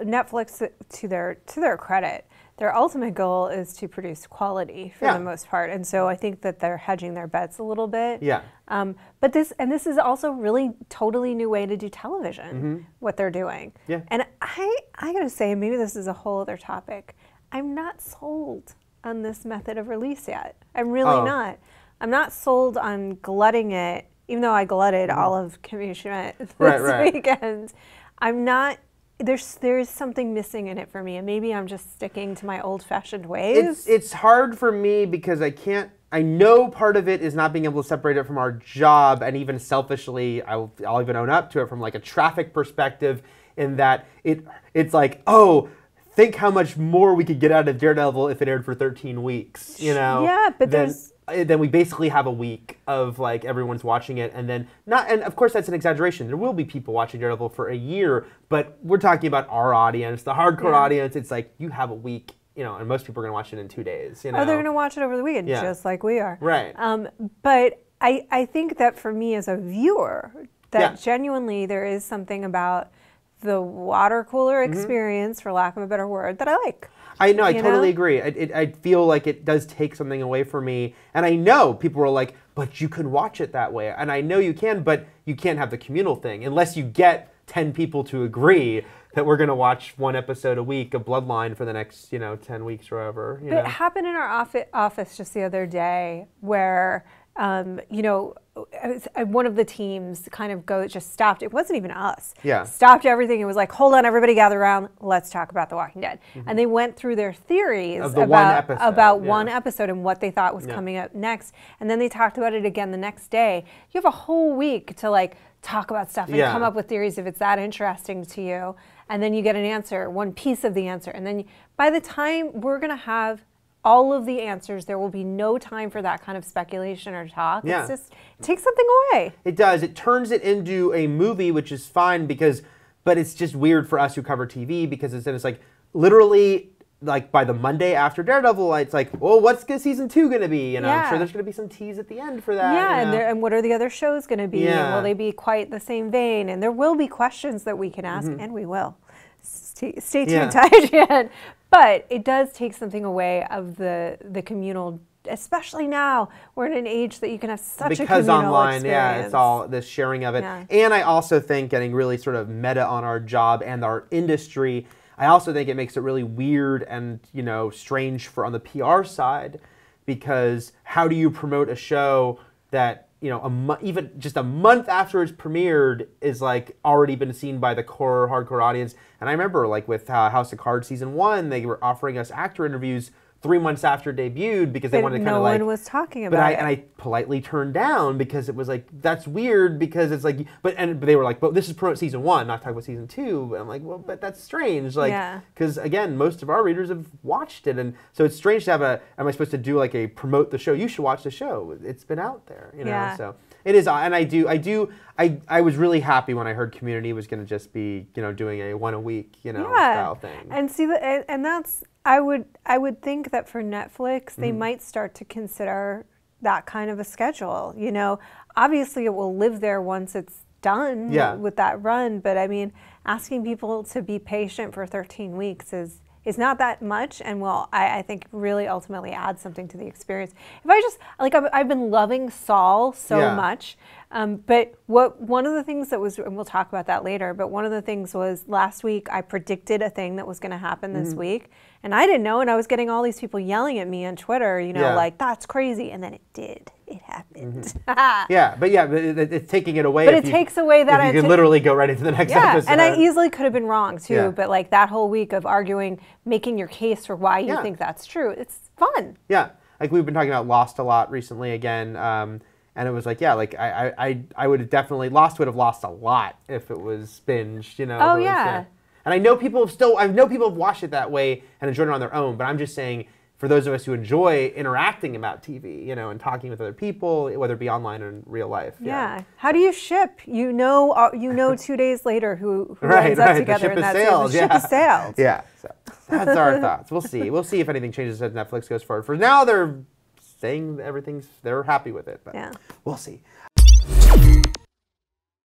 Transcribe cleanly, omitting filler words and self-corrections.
Netflix, to their credit, their ultimate goal is to produce quality for the most part, and so I think that they're hedging their bets a little bit. Yeah. But this is also really totally new way to do television. What they're doing. Yeah. And I gotta say, maybe this is a whole other topic. I'm not sold on this method of release yet. I'm really not. I'm not sold on glutting it, even though I glutted all of Kimmy Schmidt this weekend. I'm not. There's something missing in it for me, and maybe I'm just sticking to my old-fashioned ways. It's hard for me because I know part of it is not being able to separate it from our job, and even selfishly, I'll even own up to it from like a traffic perspective, in that it's like, oh, think how much more we could get out of Daredevil if it aired for 13 weeks, you know? Yeah, but then we basically have a week of like everyone's watching it, and then and of course that's an exaggeration. There will be people watching Daredevil for a year, but we're talking about our audience, the hardcore audience. It's like you have a week, you know, and most people are going to watch it in 2 days. You know? Oh, they're going to watch it over the weekend, just like we are. Right. But I think that for me as a viewer, that genuinely there is something about the water cooler experience, for lack of a better word, that I like. I know, I totally agree. I feel like it does take something away from me. And I know people are like, but you can watch it that way. And I know you can, but you can't have the communal thing unless you get 10 people to agree that we're going to watch 1 episode a week of Bloodline for the next, 10 weeks or whatever. But it happened in our office just the other day where, one of the teams kind of just stopped. It wasn't even us. Yeah. Stopped everything. It was like, hold on, everybody gather around. Let's talk about The Walking Dead. And they went through their theories about one episode and what they thought was coming up next. And then they talked about it again the next day. You have a whole week to like talk about stuff and come up with theories if it's that interesting to you. And then you get an answer, one piece of the answer. And then by the time we're going to have all of the answers, there will be no time for that kind of speculation or talk. Yeah. It's just, it takes something away. It does. It turns it into a movie, which is fine but it's just weird for us who cover TV because it's like literally like by the Monday after Daredevil, it's like, well, what's season 2 going to be? I'm sure there's going to be some tease at the end for that. Yeah, and what are the other shows going to be? And will they be quite the same vein? And there will be questions that we can ask, and we will. Stay tuned, IGN. But it does take something away of the communal, especially now. We're in an age that you can have such a communal online, experience. it's all this sharing of it. Yeah. And I also think, getting really sort of meta on our job and our industry, I also think it makes it really weird and strange on the PR side, because how do you promote a show that even just a month after it's premiered is like already been seen by the core hardcore audience? And I remember like with House of Cards season 1, they were offering us actor interviews 3 months after it debuted because they wanted to kind of like... no one was talking about it. And I politely turned down because it was like, that's weird because it's like... But they were like, but this is promote season 1, not talk about season 2. But I'm like, well, but that's strange. Like, because again, most of our readers have watched it. And so it's strange to have am I supposed to do like a promote the show? You should watch the show. It's been out there, so... It is, and I was really happy when I heard Community was going to just be, doing a 1 a week, style thing. And see, and that's, I would think that for Netflix, they might start to consider that kind of a schedule. Obviously it will live there once it's done with that run, but I mean, asking people to be patient for 13 weeks is not that much, and I think really ultimately adds something to the experience. If I just, like, I've been loving Saul so much, but one of the things that was, and we'll talk about that later, but one of the things was last week I predicted a thing that was going to happen this week, and I didn't know, and I was getting all these people yelling at me on Twitter, like, that's crazy, and then it did. It happened. but it's taking it away. But it takes away that you can literally go right into the next episode. And I easily could have been wrong too. But like that whole week of arguing, making your case for why you think that's true, it's fun. Yeah, like we've been talking about Lost a lot recently again, and it was like I would have definitely Lost would have lost a lot if it was Binge. Oh yeah. And I know people have watched it that way and enjoyed it on their own. But I'm just saying, for those of us who enjoy interacting about TV, and talking with other people, whether it be online or in real life. Yeah. How do you ship? 2 days later who ends up together, and that's it. The ship has sailed. Yeah. So that's our thoughts. We'll see. We'll see if anything changes as Netflix goes forward. For now, they're saying they're happy with it, but we'll see.